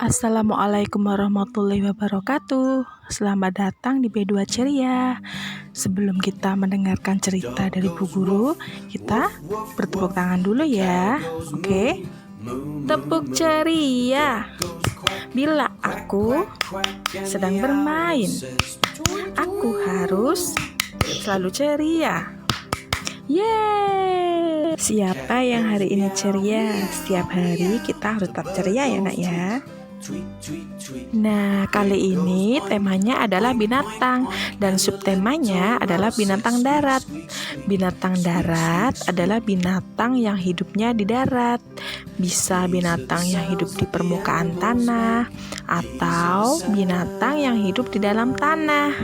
Assalamualaikum warahmatullahi wabarakatuh. Selamat datang di B2 Ceria. Sebelum kita mendengarkan cerita dari Bu Guru, kita bertepuk tangan dulu ya. Oke? Tepuk ceria. Bila aku sedang bermain, aku harus selalu ceria. Yeay! Siapa yang hari ini ceria? Setiap hari kita harus tetap ceria ya nak ya. Nah, kali ini temanya adalah binatang dan subtemanya adalah binatang darat. Binatang darat adalah binatang yang hidupnya di darat. Bisa binatang yang hidup di permukaan tanah atau binatang yang hidup di dalam tanah.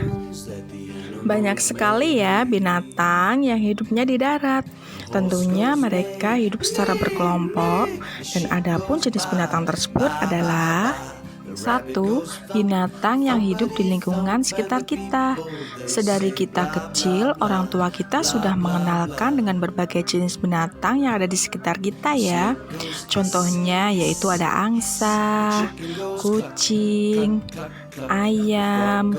Banyak sekali ya binatang yang hidupnya di darat. Tentunya mereka hidup secara berkelompok dan adapun jenis binatang tersebut adalah 1. Binatang yang hidup di lingkungan sekitar kita. Sedari kita kecil, orang tua kita sudah mengenalkan dengan berbagai jenis binatang yang ada di sekitar kita ya. Contohnya yaitu ada angsa, kucing, ayam,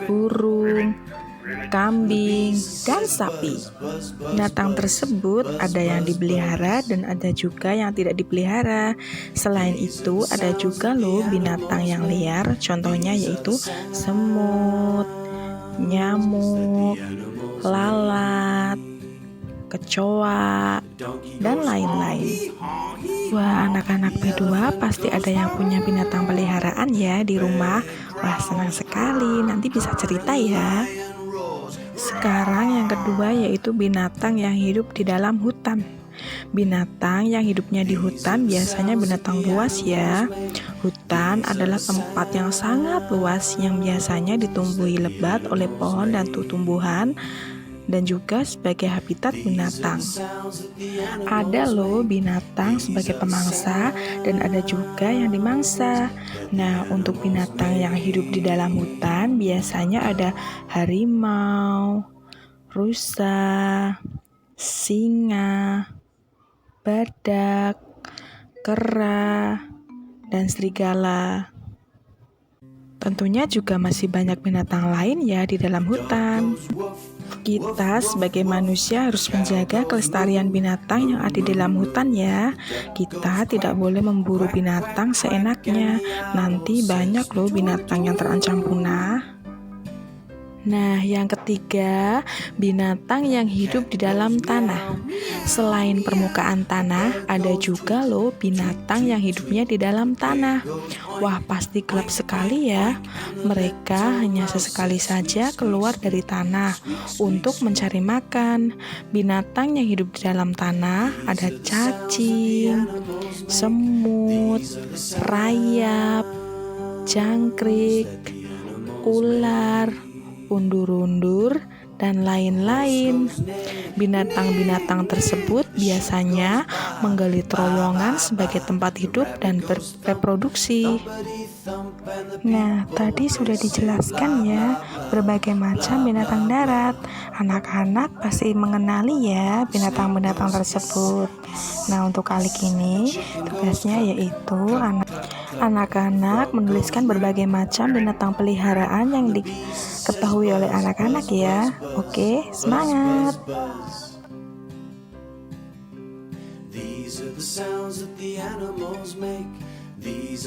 burung, kambing, dan sapi. Binatang tersebut ada yang dipelihara dan ada juga yang tidak dipelihara. Selain itu ada juga loh binatang yang liar, contohnya yaitu semut, nyamuk, lalat, kecoa, dan lain-lain. Wah, anak-anak B2 pasti ada yang punya binatang peliharaan ya di rumah. Wah, senang sekali, nanti bisa cerita ya. Sekarang yang kedua yaitu binatang yang hidup di dalam hutan. Binatang yang hidupnya di hutan biasanya binatang buas ya. Hutan adalah tempat yang sangat luas yang biasanya ditumbuhi lebat oleh pohon dan tumbuhan dan juga sebagai habitat binatang. Ada loh binatang sebagai pemangsa dan ada juga yang dimangsa. Nah, untuk binatang yang hidup di dalam hutan biasanya ada harimau, rusa, singa, badak, kera, dan serigala. Tentunya juga masih banyak binatang lain ya di dalam hutan. Kita sebagai manusia harus menjaga kelestarian binatang yang ada di dalam hutan ya. Kita tidak boleh memburu binatang seenaknya. Nanti banyak loh binatang yang terancam punah. Nah, yang ketiga, binatang yang hidup di dalam tanah. Selain permukaan tanah, ada juga loh binatang yang hidupnya di dalam tanah. Wah, pasti gelap sekali ya. Mereka hanya sesekali saja keluar dari tanah untuk mencari makan. Binatang yang hidup di dalam tanah ada cacing, semut, rayap, jangkrik, ular, undur-undur, dan lain-lain. Binatang-binatang tersebut biasanya menggali terowongan sebagai tempat hidup dan bereproduksi. Nah, tadi sudah dijelaskan ya berbagai macam binatang darat. Anak-anak pasti mengenali ya binatang-binatang tersebut. Nah, untuk kali ini tugasnya yaitu anak-anak menuliskan berbagai macam binatang peliharaan yang diketahui oleh anak-anak ya. Oke, semangat! These are the sounds that the animals make.